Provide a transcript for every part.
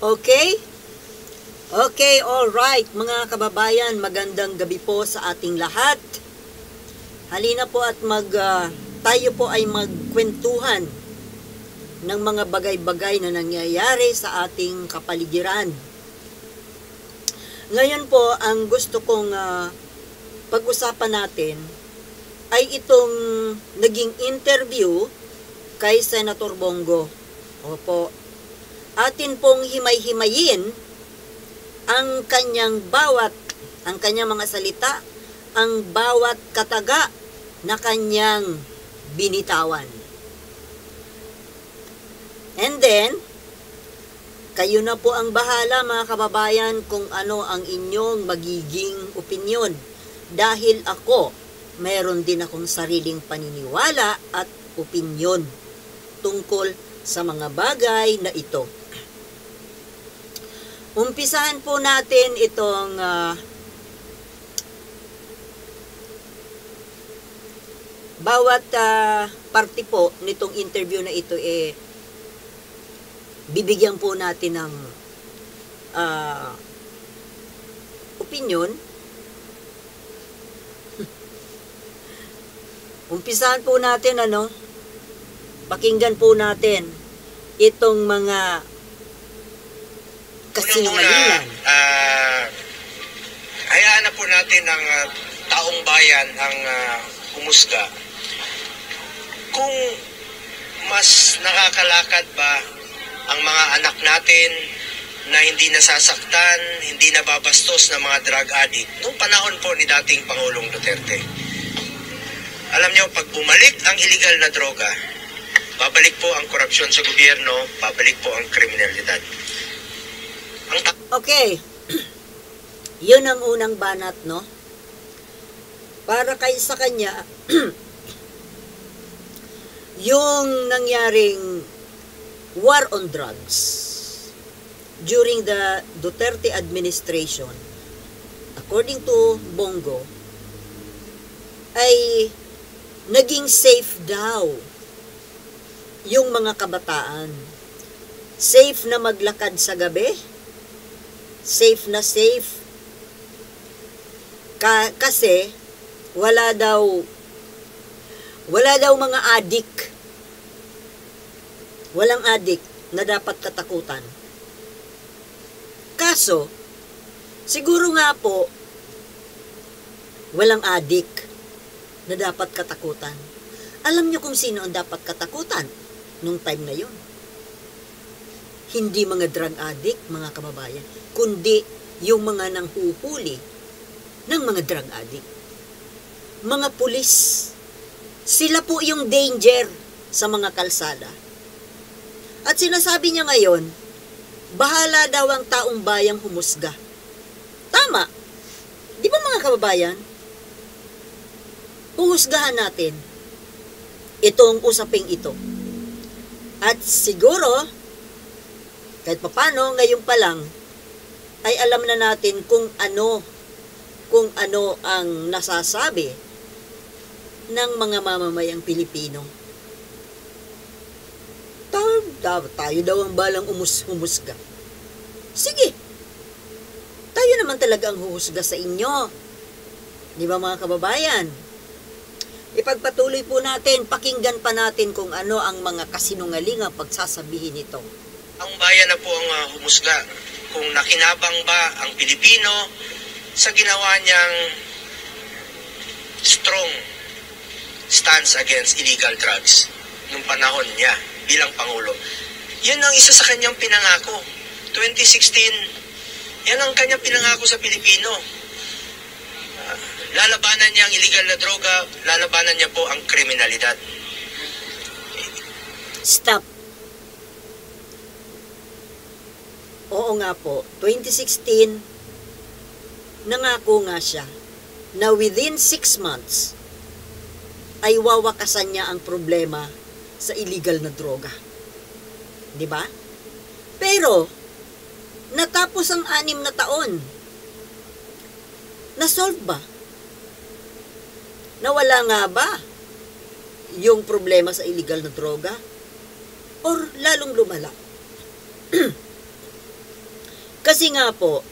Okay? Okay, alright. Mga kababayan, magandang gabi po sa ating lahat. Halina po at tayo po ay magkwentuhan ng mga bagay-bagay na nangyayari sa ating kapaligiran. Ngayon po, ang gusto kong pag-usapan natin ay itong naging interview kay Senator Bongo. Opo. Atin pong himay-himayin ang kanyang mga salita, ang bawat kataga na kanyang binitawan. And then, kayo na po ang bahala mga kababayan kung ano ang inyong magiging opinyon. Dahil ako, meron din akong sariling paniniwala at opinyon tungkol sa mga bagay na ito. Umpisahan po natin itong bawat parte po nitong interview na ito bibigyan po natin ng opinion. Umpisahan po natin pakinggan po natin itong mga kasinungalingan. Hayaan na po natin ang taong bayan ang humusga. Kung mas nakakalakad ba ang mga anak natin na hindi nasasaktan, hindi nababastos ng mga drug addict noong panahon po ni dating Pangulong Duterte. Alam nyo, pag bumalik ang illegal na droga, babalik po ang korupsyon sa gobyerno, babalik po ang kriminalidad. Okay. Yun ang unang banat, no? Para kay sa kanya, yung nangyaring war on drugs during the Duterte administration, according to Bongo, ay naging safe daw yung mga kabataan. Safe na maglakad sa gabi, safe na safe. Kasi wala daw mga adik. Walang adik na dapat katakutan. Kaso, siguro nga po, walang adik na dapat katakutan. Alam niyo kung sino ang dapat katakutan nung time na yun? Hindi mga drug addict, mga kababayan, kundi yung mga nanghuhuli ng mga drug addict. Mga pulis, sila po yung danger sa mga kalsada. At sinasabi niya ngayon, bahala daw ang taong bayang humusga. Tama. Di ba mga kababayan? Huhusgahan natin itong usaping ito. At siguro, kahit papano, ngayon pa lang, ay alam na natin kung ano ang nasasabi ng mga mamamayang Pilipino. Tayo daw ang balang humusga. Sige, tayo naman talaga ang huhusga sa inyo. Di ba mga kababayan? Ipagpatuloy po natin, pakinggan pa natin kung ano ang mga kasinungalingang pagsasabihin nito. Ang bayan na po ang humusga kung nakinabang ba ang Pilipino sa ginawa niyang strong stance against illegal drugs nung panahon niya bilang Pangulo. Yan ang isa sa kanyang pinangako. 2016, yan ang kanyang pinangako sa Pilipino. Lalabanan niya ang illegal na droga, lalabanan niya po ang kriminalidad. Stop. Oo nga po, 2016, nangako nga siya na within 6 months ay wawakasan niya ang problema sa illegal na droga. Di ba? Pero, natapos ang 6 na taon. Na-solve ba? Nawala nga ba yung problema sa illegal na droga? Or lalong lumala? Kasi nga po,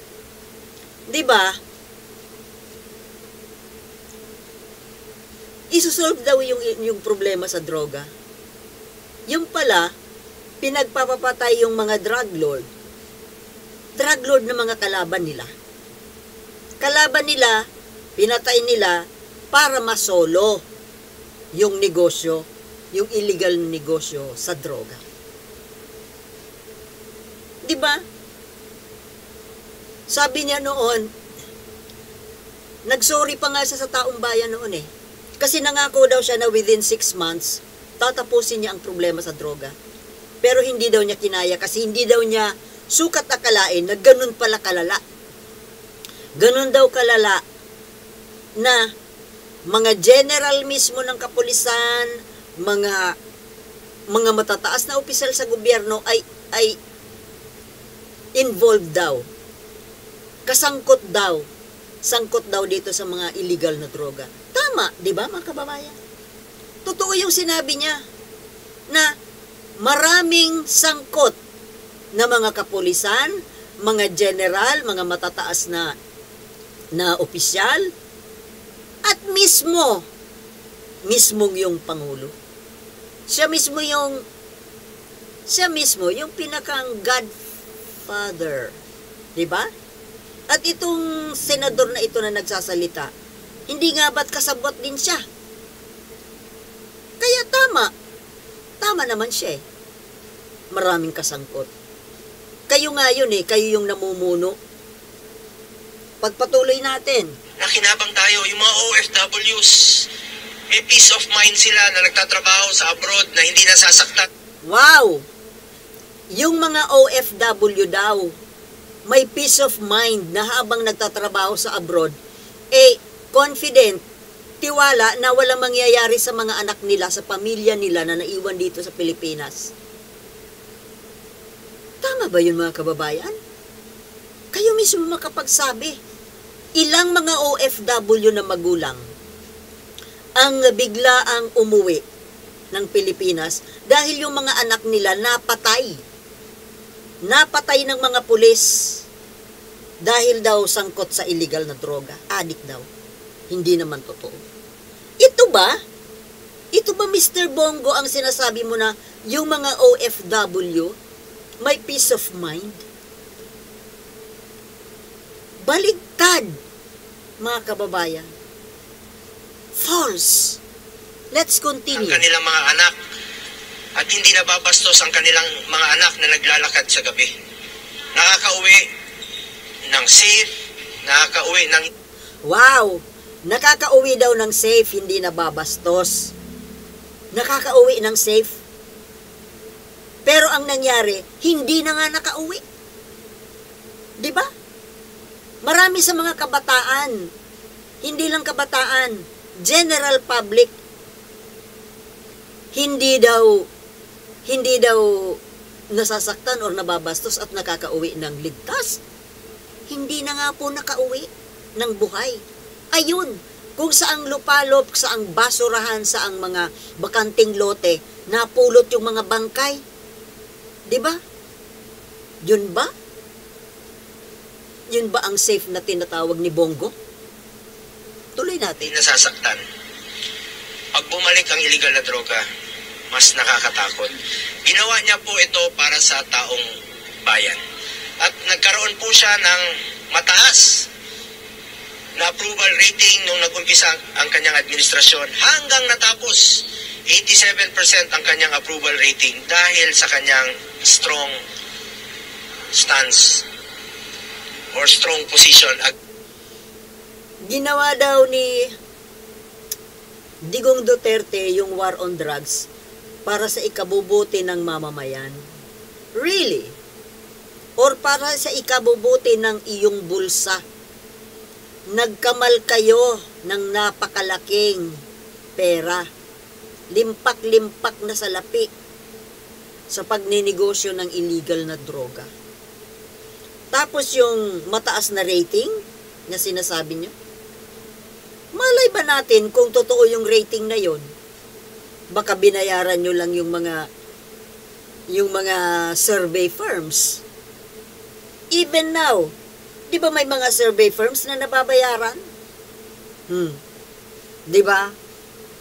'di ba? Isosolve daw yung problema sa droga. Yung pala, pinagpapapatay yung mga drug lord na mga kalaban nila. Kalaban nila, pinatay nila para masolo yung negosyo, yung illegal na negosyo sa droga. Di ba? Sabi niya noon, nagsorry pa nga siya sa taong bayan noon eh. Kasi nangako daw siya na within 6 months, tatapusin niya ang problema sa droga. Pero hindi daw niya kinaya kasi hindi daw niya sukat akalain na ganun pala kalala. Ganun daw kalala na mga general mismo ng kapulisan, mga matataas na opisyal sa gobyerno ay involved daw. Sangkot daw dito sa mga illegal na droga. Tama, 'di ba mga kababayan? Totoo yung sinabi niya na maraming sangkot na mga kapulisan, mga general, mga matataas na opisyal, at mismong yung Pangulo. Siya mismo yung pinakang godfather. 'Di ba? At itong senador na ito na nagsasalita, hindi nga ba't kasabot din siya? Kaya tama naman siya eh. Maraming kasangkot. Kayo nga yun eh, kayo yung namumuno. Pagpatuloy natin. Nakinabang tayo, yung mga OFWs, may peace of mind sila na nagtatrabaho sa abroad na hindi nasasaktan. Wow! Yung mga OFW daw, may peace of mind na habang nagtatrabaho sa abroad, confident, tiwala na walang mangyayari sa mga anak nila, sa pamilya nila na naiwan dito sa Pilipinas. Tama ba yun mga kababayan? Kayo mismo makapagsabi. Ilang mga OFW na magulang ang biglaang umuwi ng Pilipinas dahil yung mga anak nila napatay ng mga pulis dahil daw sangkot sa illegal na droga. Addict daw. Hindi naman totoo. Ito ba Mr. Bongo ang sinasabi mo na yung mga OFW may peace of mind? Baligtad, mga kababayan. False. Let's continue. Ang kanilang mga anak at hindi nababastos ang kanilang mga anak na naglalakad sa gabi. Nakakauwi ng safe, nakakauwi ng... Wow! Nakakauwi daw ng safe, hindi nababastos. Nakakauwi ng safe. Pero ang nangyari, hindi na nga nakauwi. 'Di ba? Marami sa mga kabataan, hindi lang kabataan, general public, hindi daw nasasaktan or nababastos at nakakauwi ng ligtas. Hindi na nga po nakauwi ng buhay. Ayun, kung saang lupalop, saang basurahan, saang mga bakanting lote, napulot yung mga bangkay. 'Di ba? Yun ba? Yun ba ang safe na tinatawag ni Bongo? Tuloy natin. Hindi nasasaktan. Pag bumalik ang illegal na droga, mas nakakatakot. Ginawa niya po ito para sa taong bayan. At nagkaroon po siya ng mataas na approval rating nung nag-umpisa ang kanyang administrasyon hanggang natapos 87% ang kanyang approval rating dahil sa kanyang strong stance or strong position. Ginawa daw ni Digong Duterte yung war on drugs para sa ikabubuti ng mamamayan. Really? Or para sa ikabubuti ng iyong bulsa? Nagkamal kayo ng napakalaking pera. Limpak-limpak na salapi sa pagninegosyo ng illegal na droga. Tapos yung mataas na rating na sinasabi nyo, malay ba natin kung totoo yung rating na yon? Baka binayaran nyo lang yung mga survey firms. Even now, di ba may mga survey firms na nababayaran? Di ba?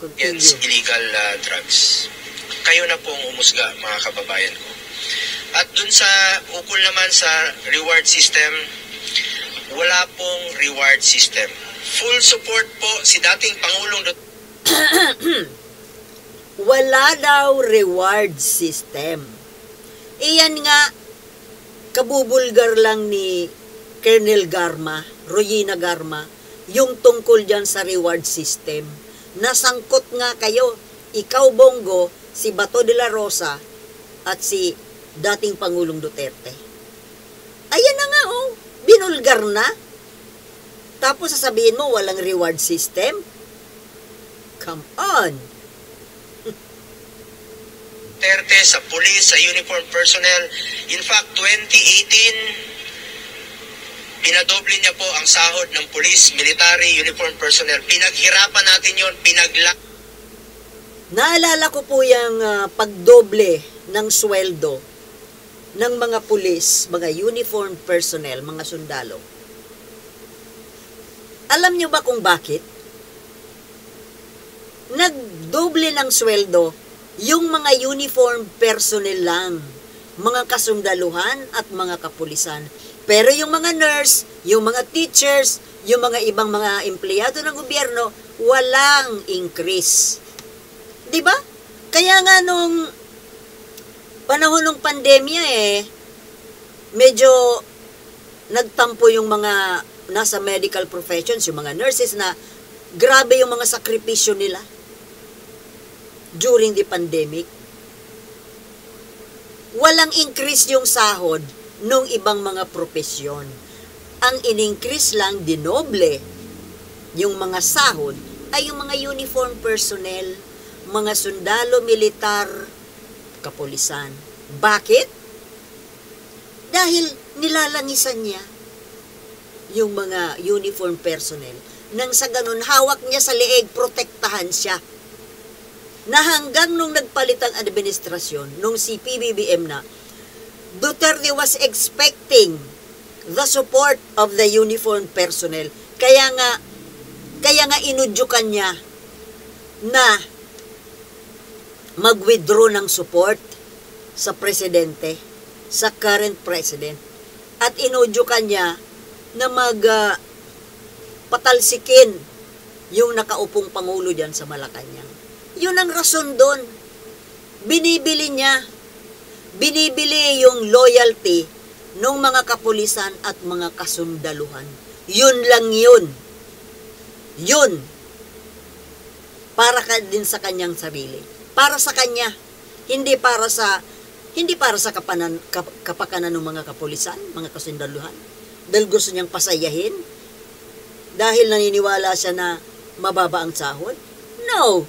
Against illegal drugs. Kayo na pong humusga, mga kababayan ko. At dun sa ukol naman sa reward system, wala pong reward system. Full support po si dating Pangulong Wala daw reward system. Iyan nga, kabubulgar lang ni Colonel Garma, Royina Garma, yung tungkol dyan sa reward system. Nasangkot nga kayo, ikaw Bongo, si Bato de la Rosa, at si dating Pangulong Duterte. Ayan na nga oh, binulgar na. Tapos sasabihin mo walang reward system? Come on! Duterte sa police, sa uniform personnel. In fact, 2018, pinadoble niya po ang sahod ng police, military, uniform personnel. Pinaghirapan natin yon, Naalala ko po yung pagdoble ng sweldo ng mga pulis, mga uniform personnel, mga sundalo. Alam niyo ba kung bakit? Nagdoble ng sweldo yung mga uniform personnel lang, mga kasundaluhan at mga kapulisan. Pero yung mga nurse, yung mga teachers, yung mga ibang mga empleyado ng gobyerno, walang increase. Diba? Kaya nga nung panahon ng pandemya medyo nagtampo yung mga nasa medical professions, yung mga nurses na grabe yung mga sakripisyo nila during the pandemic. Walang increase yung sahod nung ibang mga profesyon. Ang in-increase lang, dinoble yung mga sahod ay yung mga uniform personnel, mga sundalo, militar, kapulisan. Bakit? Dahil nilalangisan niya yung mga uniform personnel. Nang sa ganun, hawak niya sa leeg, protektahan siya. Na hanggang nung nagpalit ang administrasyon, nung si PBBM na, Duterte was expecting the support of the uniform personnel. Kaya nga inudyukan niya na mag-withdraw ng support sa presidente, sa current president. At inudyukan niya na patalsikin yung nakaupong Pangulo dyan sa Malacanang. Yun ang rason doon. Binibili yung loyalty ng mga kapulisan at mga kasundaluhan. Yun lang yun. Yun. Para din sa kanyang sarili. Para sa kanya. Hindi para sa kapakanan ng mga kapulisan, mga kasundaluhan. Dahil gusto niyang pasayahin. Dahil naniniwala siya na mababa ang sahod. No.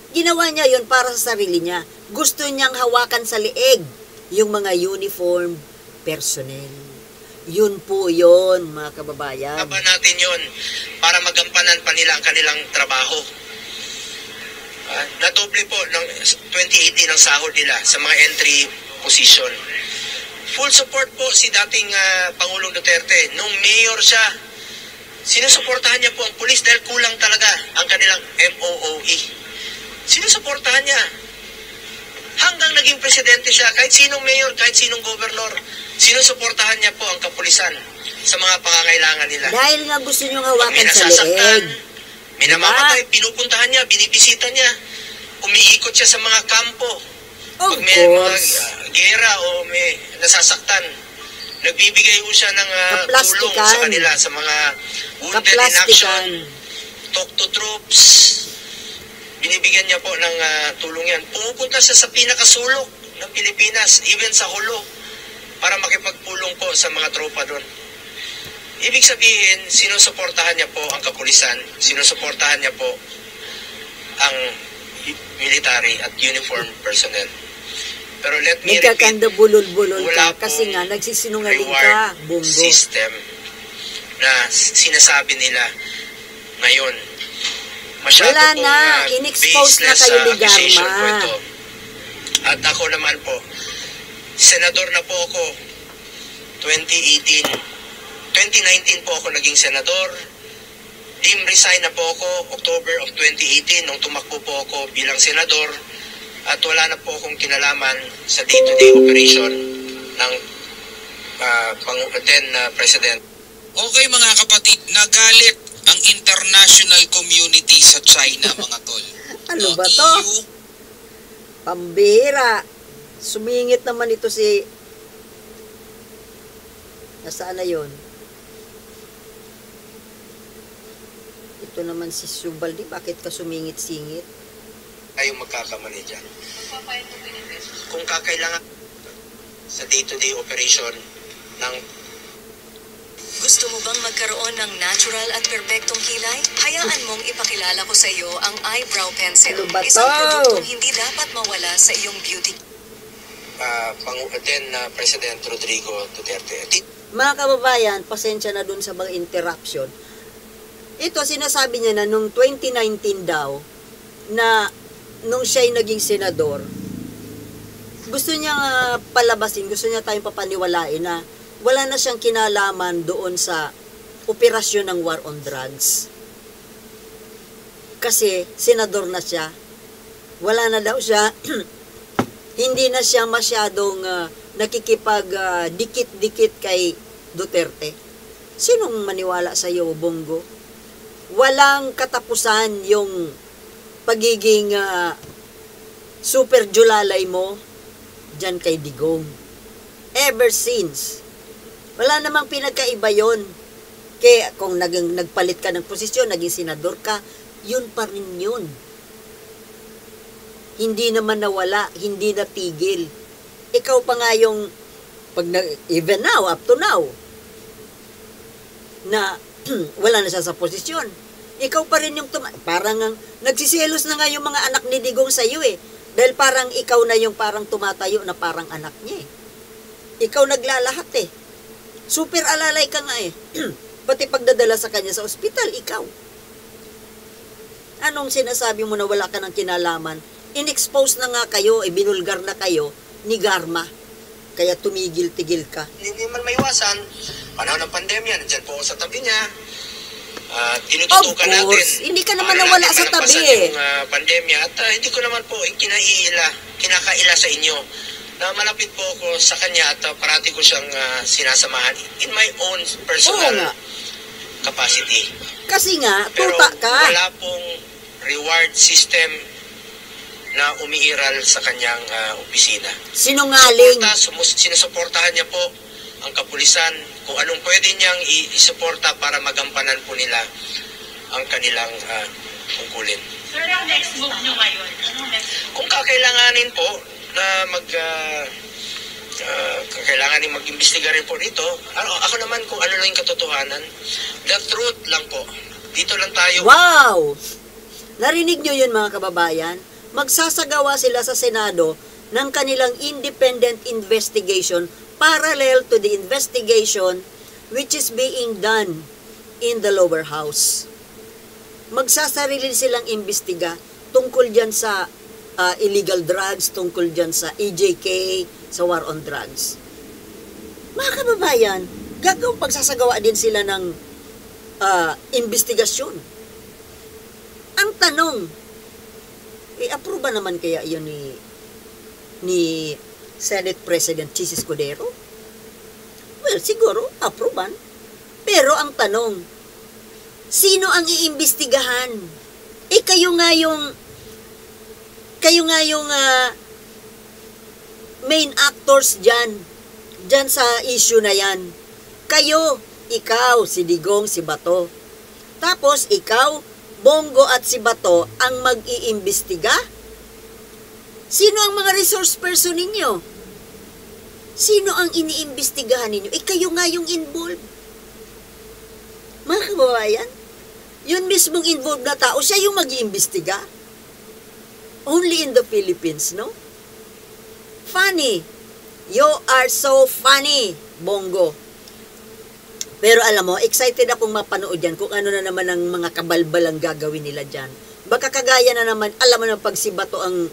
Ginawa niya yun para sa sarili niya. Gusto niyang hawakan sa leeg yung mga uniform personnel. Yun po yun, mga kababayan. Laban natin yun para magampanan pa nila ang kanilang trabaho. Nadoble po ng 2018 ang sahod nila sa mga entry position. Full support po si dating Pangulong Duterte. Nung mayor siya, sinusuportahan niya po ang pulis dahil kulang talaga ang kanilang MOOE. Sinusuportahan niya. Hanggang naging presidente siya, kahit sinong mayor, kahit sinong gobernador, sinusuportahan niya po ang kapulisan sa mga pangangailangan nila. Dahil nga gusto niyong hawakan sa leeg. Minamamatay, pinupuntahan niya, binibisita niya, umiikot siya sa mga kampo. Pag may mga gera o may nasasaktan, nagbibigay po siya ng tulong sa kanila, sa mga wounded in action, talk to troops. Binibigyan niya po ng tulong yan. Pumupunta siya sa pinakasulok ng Pilipinas, even sa Hulo, para makipagpulong po sa mga tropa doon. Ibig sabihin, sinusuportahan niya po ang kapulisan, sinusuportahan niya po ang military at uniform personnel. Pero let me repeat, nagkakanda bulol-bulol wala ka kasi nga nagsisinungaling reward ka, Bongo. System na sinasabi nila ngayon. Masyado wala na, in-expose na kayo ni Garma. At ako naman po, senador na po ako 2018, 2019 po ako naging senador. Dim resign na po ako October of 2018 nung tumakbo po ako bilang senador at wala na po akong kinalaman sa day-to-day operation ng then President. Okay mga kapatid, nagalit ang international community sa China mga tol. Ano ba to? EU, Pambira. Sumingit naman ito si... Nasaan na yun? Ito naman si Subaldi. Bakit ka sumingit-singit? Tayong magkakamali dyan. Kung kakailangan sa day-to-day operation ng Gusto mo bang magkaroon ng natural at perpektong kilay? Hayaan mong ipakilala ko sa iyo ang eyebrow pencil. Ano ba Isang to? produktong hindi dapat mawala sa iyong beauty. then President Rodrigo Duterte. Mga kababayan, pasensya na dun sa mga interruption. Ito, sinasabi niya na nung 2019 daw, na nung siya'y naging senador, gusto niya palabasin, gusto niya tayong papaniwalain na wala na siyang kinalaman doon sa operasyon ng war on drugs. Kasi senador na siya. Wala na daw siya, hindi na siya masyadong nakikipag-dikit-dikit kay Duterte. Sinong maniwala sa iyo, Bongo? Walang katapusan yung pagiging super julalay mo dyan kay Digong. Ever since. Wala namang pinagkaiba yon. Kaya kung nagpalit ka ng posisyon, naging senador ka, yun pa rin yun. Hindi naman nawala, hindi natigil. Ikaw pa nga yung, even now, up to now, na wala na siya sa posisyon. Ikaw pa rin yung, parang nagsiselos na nga yung mga anak ni Digong sa iyo eh. Dahil parang ikaw na yung parang tumatayo na parang anak niya eh. Ikaw naglalahat eh. Super alalay ka nga eh. Pati pagdadala sa kanya sa ospital, ikaw. Anong sinasabi mo na wala ka ng kinalaman? In-expose na nga kayo, binulgar na kayo ni Garma. Kaya tumigil-tigil ka. Hindi man maiwasan, panahon ng pandemya, nandyan po ako sa tabi niya. Tinututukan Of natin. course. Hindi ka naman Paano nawala natin sa tabi malampasan eh. yung pandemya at hindi ko naman po kinakaila sa inyo na malapit po ako sa kanya at parati ko siyang sinasamahan in my own personal Oo nga. capacity. Kasi nga, Pero tuta ka. wala pong reward system na umiiral sa kanyang opisina. Sinungaling. Sinusuportahan niya po ang kapulisan kung anong pwede niyang isuporta para magampanan po nila ang kanilang tungkulin. Sir, ang next move nyo ngayon? Anong next move? Kung kakailanganin po na kailangan mag-imbestiga rin po dito, ako naman kung ano lang yung katotohanan, the truth lang po. Dito lang tayo. Wow! Narinig nyo yun mga kababayan? Magsasagawa sila sa Senado ng kanilang independent investigation parallel to the investigation which is being done in the lower house. Magsasarili silang imbestiga tungkol dyan sa illegal drugs, tungkol dyan sa EJK, sa war on drugs. Mga kababayan, gagawang pagsasagawa din sila ng investigasyon. Ang tanong, i-approve ba naman kaya yun ni Senate President Chis Escudero? Well, siguro, approvean. Pero ang tanong, sino ang iimbestigahan? Kayo nga yung main actors dyan sa issue na yan. Kayo, ikaw, si Digong, si Bato. Tapos, ikaw, Bongo at si Bato ang mag-iimbestiga? Sino ang mga resource person ninyo? Sino ang iniimbestigahan ninyo? Kayo nga yung involved. Mga kababayan, yun mismong involved na tao, siya yung mag-iimbestiga. Only in the Philippines, no? Funny. You are so funny, Bongo. Pero alam mo, excited akong mapanood yan kung ano na naman ang mga kabalbalang gagawin nila dyan. Baka kagaya na naman, alam mo na pag si Bato ang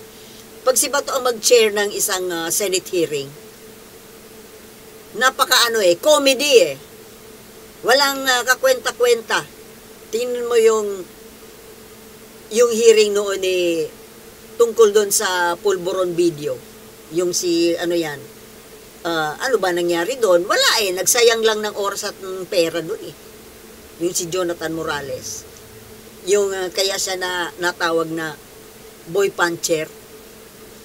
mag-chair ng isang Senate hearing, comedy. Walang kakwenta-kwenta. Tingnan mo yung hearing noon tungkol doon sa Pulburon video. Yung ano ba nangyari doon? Wala nagsayang lang ng oras at ng pera doon Yung si Jonathan Morales. Yung kaya siya natawag na boy puncher.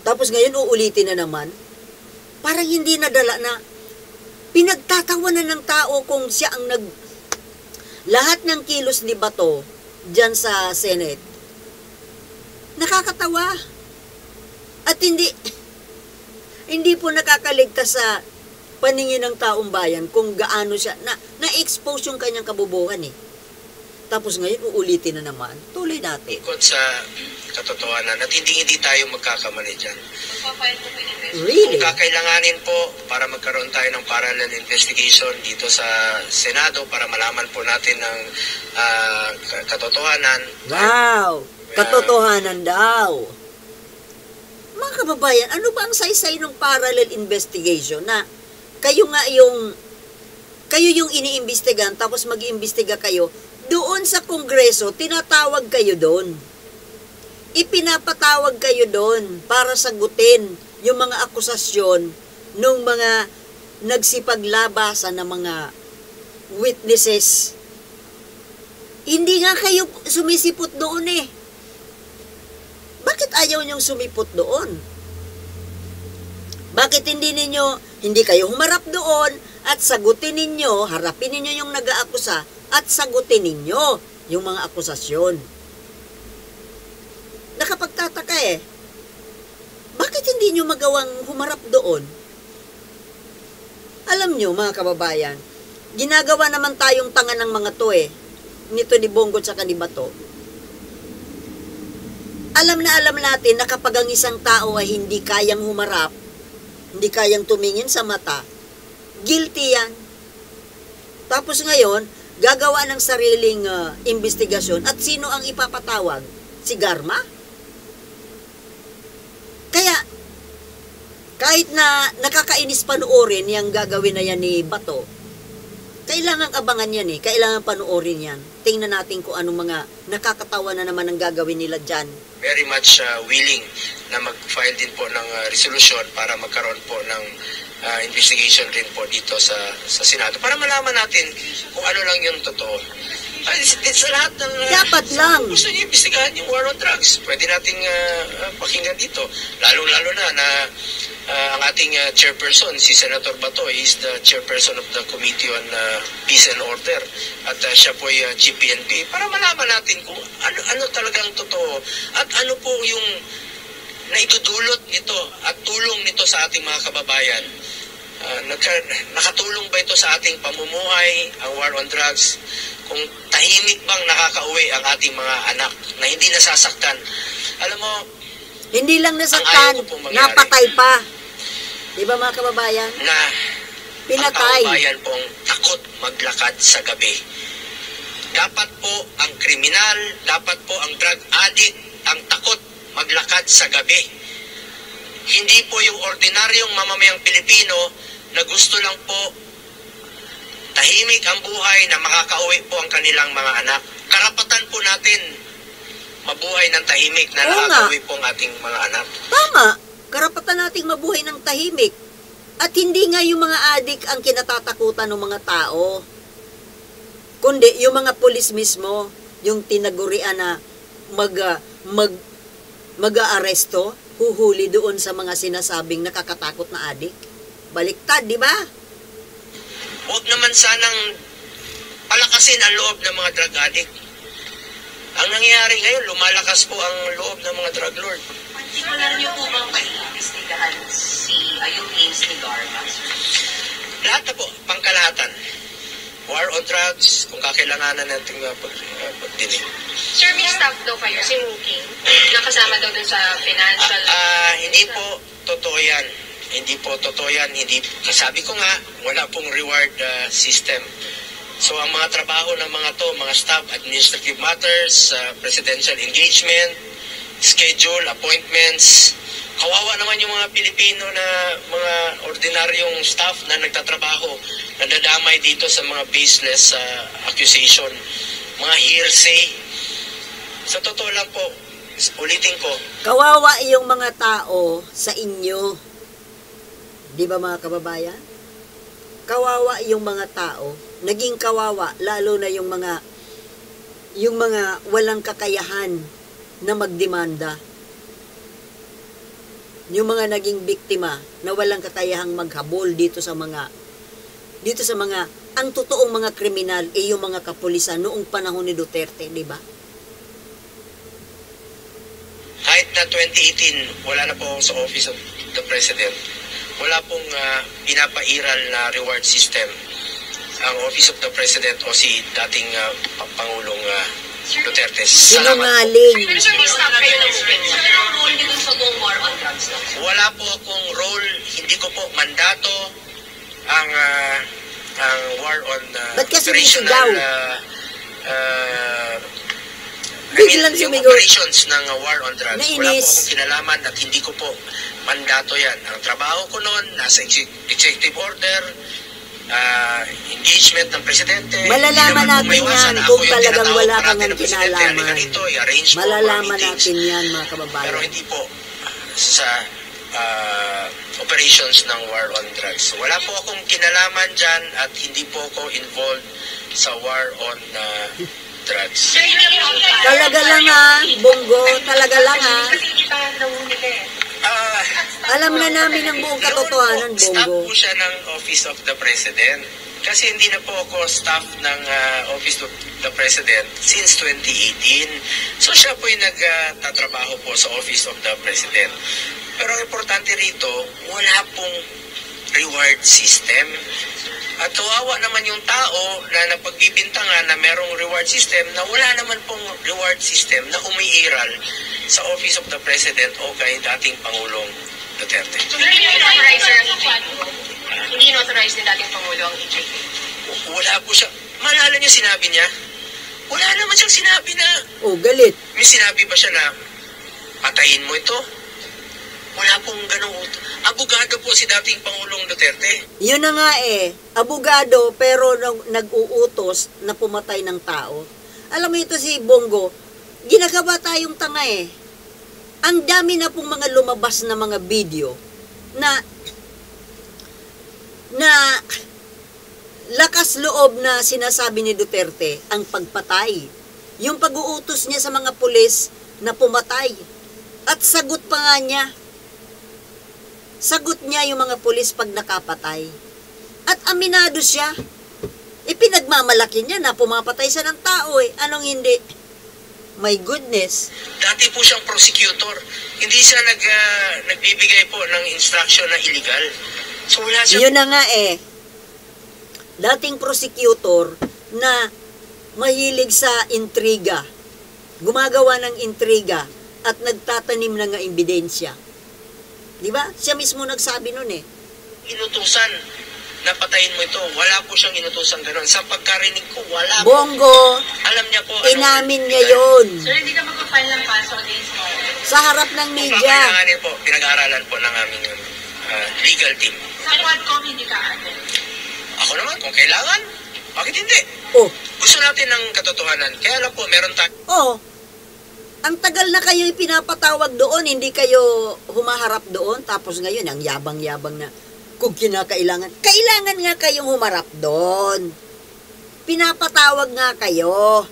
Tapos ngayon uulitin na naman. Parang hindi nadala na pinagtatawanan ng tao kung siya ang lahat ng kilos ni Bato dyan sa Senate. Nakakatawa. At hindi po nakakaligtas sa paningin ng taong bayan kung gaano siya na-expose yung kanyang kabubuhan Tapos ngayon uulitin na naman. Tuloy natin. Ikot sa katotohanan at hindi tayo magkakamali dyan. Really? Kung kakailanganin po para magkaroon tayo ng parallel investigation dito sa Senado para malaman po natin ng katotohanan. Wow! Katotohanan daw. Mga kababayan, ano ba ang saysay ng parallel investigation na kayo yung iniimbestigahan tapos mag-iimbestiga kayo doon sa Kongreso, tinatawag kayo doon. Ipinapatawag kayo doon para sagutin yung mga akusasyon ng mga nagsipaglabasan ng mga witnesses. Hindi nga kayo sumisipot doon Bakit ayaw niyong sumipot doon? Bakit hindi kayo humarap doon at sagutin ninyo, harapin ninyo yung nag-aakusa at sagutin ninyo yung mga akusasyon? Nakapagtataka Bakit hindi nyo magawang humarap doon? Alam nyo, mga kababayan, ginagawa naman tayong tanga ng mga to nito ni Bongo at ni Bato. Alam natin na kapag ang isang tao ay hindi kayang humarap, hindi kayang tumingin sa mata, guilty yan. Tapos ngayon, gagawa ng sariling investigasyon at sino ang ipapatawag? Si Garma? Kaya, kahit na nakakainis panoorin yung gagawin na yan ni Bato, kailangan abangan yan kailangan panoorin yan. Tingnan natin kung anong mga nakakatawa na naman ang gagawin nila dyan. Very much willing na mag-file din po ng resolution para magkaroon po ng investigation din po dito sa Senado para malaman natin kung ano lang yung totoo. Sa lahat ng dapat lang gusto niyo imbestigahan yung war on drugs, pwede nating pakinggan dito, lalong-lalo na ang ating chairperson, si Senator Bato, is the chairperson of the Committee on Peace and Order at siya po ay GPNP para malaman natin kung ano talagang totoo at ano po yung naitudulot nito at tulong nito sa ating mga kababayan. Nakatulong ba ito sa ating pamumuhay, ang war on drugs? Kung tahimik bang nakakauwi ang ating mga anak na hindi nasasaktan? Alam mo, hindi lang nasaktan, napatay pa. Di ba mga kababayan? Na pinatay. Ang kababayan pong takot maglakad sa gabi. Dapat po ang kriminal, dapat po ang drug addict ang takot maglakad sa gabi. Hindi po yung ordinaryong mamamayang Pilipino na gusto lang po tahimik ang buhay na makakauwi po ang kanilang mga anak. Karapatan po natin mabuhay ng tahimik na nakakauwi po ang ating mga anak. Tama. Karapatan nating mabuhay ng tahimik. At hindi nga yung mga adik ang kinatatakutan ng mga tao. Kundi yung mga pulis mismo, yung tinagurian na mag-aaresto, huhuli doon sa mga sinasabing nakakatakot na adik. Baliktad, di ba? Huwag naman sanang palakasin ang loob ng mga drug addict. Ang nangyayari ngayon, lumalakas po ang loob ng mga drug lord. Partikular niyo po bang pag-iimbestigahan yung claims ni Garma? Lahat na po, pangkalahatan. War on drugs, kung kakailanganan natin pagdinig. Sir, may staff daw kayo, si Mooking, nakasama daw dun sa financial... Hindi po totoo yan. Hindi po totoo yan. Sabi ko nga, wala pong reward system. So ang mga trabaho ng mga to, mga staff, administrative matters, presidential engagement, schedule, appointments, Kawawa naman yung mga Pilipino na mga ordinaryong staff na nagtatrabaho, na nadamay dito sa mga baseless accusation, mga hearsay. Sa totoo lang po, ulitin ko, Kawawa yung mga tao sa inyo. Di ba mga kababayan? Kawawa yung mga tao. Naging kawawa, lalo na yung mga walang kakayahan na magdemanda. Yung mga naging biktima na walang kakayahang maghabol dito sa mga ang totoong mga kriminal yung mga kapulisan noong panahon ni Duterte, di ba? kahit na 2018, wala na po ako sa Office of the President, wala pong pinapairal na reward system ang Office of the President o si dating Pangulong Duterte. Sinungaling. Pero sir, may stop kayo ng movement. Sir, anong role niyo dun sa buong war on drugs? Wala po akong role, hindi ko po mandato ang war on Ba't kasi operational Biglang yung sumigaw. operations ng war on drugs. Nainis. Wala po akong kinalaman at hindi ko po mandato yan. Ang trabaho ko noon, nasa executive order, engagement ng presidente. Malalaman natin yan kung talagang wala kang kinalaman. I-arrange po Malalaman mga meetings. natin yan, mga Pero kababayan. hindi po sa operations ng war on drugs. Wala po akong kinalaman dyan at hindi po ako involved sa war on drugs. Sir, yun lang yung Talaga lang Bongo, talaga lang Kasi hindi pa nahuli eh. Alam na namin ang buong katotohanan, Staff Bongo. po siya ng Office of the President. Kasi hindi na po ako staff ng Office of the President since 2018. So siya po yung nagtatrabaho po sa Office of the President. Pero ang importante rito, wala pong reward system. At kawawa naman yung tao na napagbibintangan na merong reward system na wala naman pong reward system na umiiral sa Office of the President o kay dating Pangulong Duterte. So, hindi in-authorize sir ang EJK? Hindi in-authorize ni dating Pangulo ang EJK? Wala po siya. Maalala niyo sinabi niya? Wala naman siyang sinabi na, Oh, galit. may sinabi ba siya na, patayin mo ito? Wala pong ganong abogado po si dating Pangulong Duterte. Yun na nga abogado pero nag-uutos na pumatay ng tao. Alam mo ito si Bongo, ginagawa tayong tanga Ang dami na pong mga lumabas na mga video na lakas loob na sinasabi ni Duterte ang pagpatay. Yung pag-uutos niya sa mga pulis na pumatay. At sagot pa nga niya. Sagot niya yung mga pulis pag nakapatay. At aminado siya. Pinagmamalaki niya na pumapatay siya ng tao Anong hindi? My goodness. Dati po siyang prosecutor. Hindi siya nagbibigay po ng instruction na illegal. So wala siya. Yun na nga Dating prosecutor na mahilig sa intriga. Gumagawa ng intriga at nagtatanim ng ebidensya. Di ba? Siya mismo nagsabi nun Inutusan na patayin mo ito. Wala po siyang inutusan gano'n. Sa pagkarinig ko, wala po. Bongo, Alam niya po. inamin niya yun. Sir, hindi ka magpa-file ng kaso against mo? Sa harap ng Kung media. kakailanganin po, pinag-aaralan po ng aming legal team. Sa Quadcom, hindi ka ate. Ako naman, kung kailangan, bakit hindi? Oh, Gusto natin ng katotohanan. Kaya lang po, meron tayo. ang tagal na kayo pinapatawag doon, hindi kayo humaharap doon, tapos ngayon, ang yabang-yabang na, kung kinakailangan, kailangan nga kayong humarap doon. Pinapatawag nga kayo.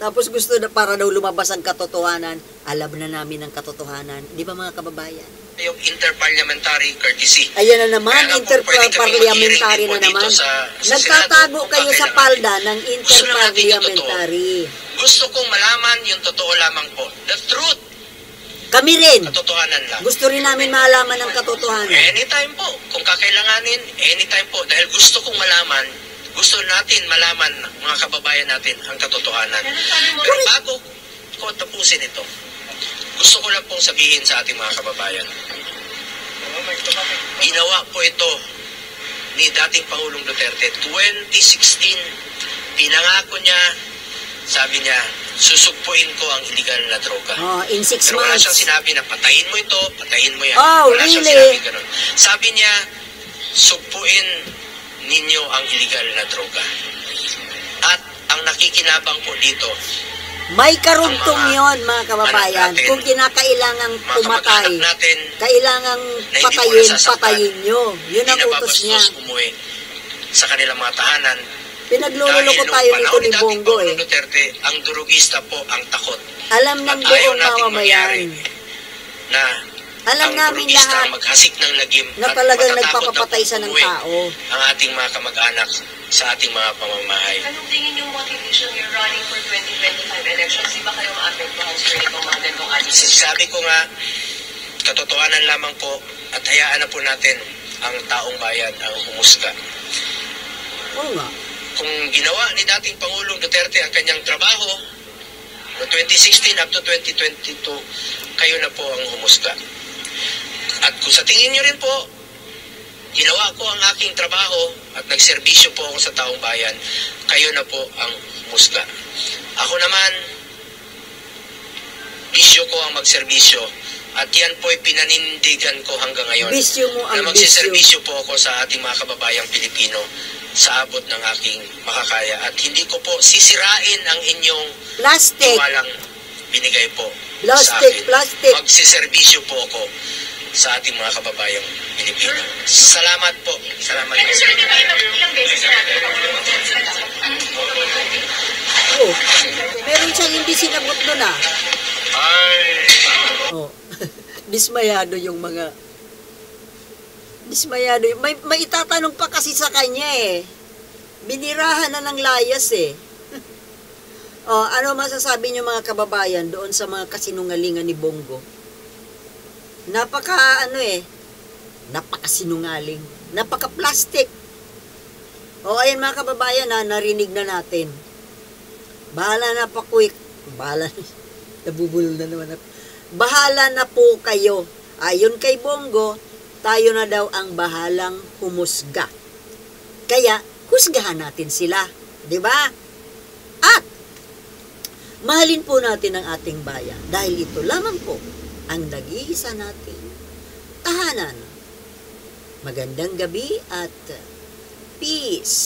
Tapos gusto na para daw lumabas ang katotohanan, alam na namin ang katotohanan. Di ba mga kababayan? Yung interparliamentary courtesy. Ayan na naman, Kaya nga po, pwede kami interparliamentary mag-hearing na din po naman. dito sa Nagtatago Senado kung kayo sa kakailangan. palda ng Gusto natin yung interparliamentary. Gusto kong malaman yung totoo lamang po. The truth. Kami rin. Katotohanan lang. Gusto rin namin malaman ang katotohanan. Anytime po. Kung kakailanganin, anytime po. Dahil gusto kong malaman, gusto natin malaman, mga kababayan natin, ang katotohanan. Pero bago ko tapusin ito, gusto ko lang pong sabihin sa ating mga kababayan, ginawa po ito ni dating Pangulong Duterte 2016. Pinangako niya sabi niya, susugpuin ko ang illegal na droga. Oh, in 6 Pero wala months. siyang sinabi na patayin mo ito, patayin mo yan. Oh, Wala siyang really? sinabi ganun. Sabi niya, sugpuin ninyo ang illegal na droga. At ang nakikinabang po dito, May karugtong ang mga yon mga kababayan. anak natin, Kung kinakailangang mga pumatay, kamag-anak natin, kailangang na hindi po patayin, nasasaktan, patayin nyo. Yun ang hindi utos niya. nababastos umuwi sa kanilang mga tahanan. Pinaglululoko Dahil tayo nung nito panahon ni dating Bongo Pangulong eh. Duterte, ang durugista po ang takot. Alam ng At ayaw buong nating mamamayan. mangyari na Alam ang namin durugista lahat ang maghasik ng lagim na at talagang matatakot nagpapapatay na siya ng umuwi tao. ang ating mga kamag-anak sa ating mga pamamahay. Anong tingin yung motivation you're running for 2025 elections? Di ba kayo maapektuhan sir itong mga gantong attitude? Sabi ko nga, katotohanan lamang po at hayaan na po natin ang taong bayan ang humusga. Oo nga. Kung ginawa ni dating Pangulong Duterte ang kanyang trabaho no 2016 up to 2022, kayo na po ang humusga. At kung sa tingin nyo rin po, ginawa ko ang aking trabaho at nagserbisyo po ako sa taong bayan, kayo na po ang humusga. Ako naman, bisyo ko ang magserbisyo at yan po ay pinanindigan ko hanggang ngayon. Bisyo mo Na ang bisyo. magsiservisyo po ako sa ating mga kababayang Pilipino sa abot ng aking makakaya. At hindi ko po sisirain ang inyong Plastic. tiwalang binigay po sa Plastic, akin. plastic. Magsiservisyo po ako sa ating mga kababayang Pilipino. Salamat po. Salamat Pero po. sir, di ba ilang beses sinabi ng Pangulong Duterte na Oh, meron siyang hindi sinagot doon ah. Oh. Dismayado yung mga may itatanong pa kasi sa kanya eh. Binirahan na ng layas eh. Oh, ano masasabi niyo mga kababayan doon sa mga kasinungalingan ni Bongo? Napakasinungaling, napaka-plastic. O ayan mga kababayan na narinig na natin. Bahala na pa quick. Nabubulol na naman ako. Bahala na po kayo. Ayon kay Bongo, tayo na daw ang bahalang humusga. Kaya, husgahan natin sila. 'Di ba? At, mahalin po natin ang ating bayan. Dahil ito lamang po ang nag-iisa nating tahanan. Magandang gabi at peace.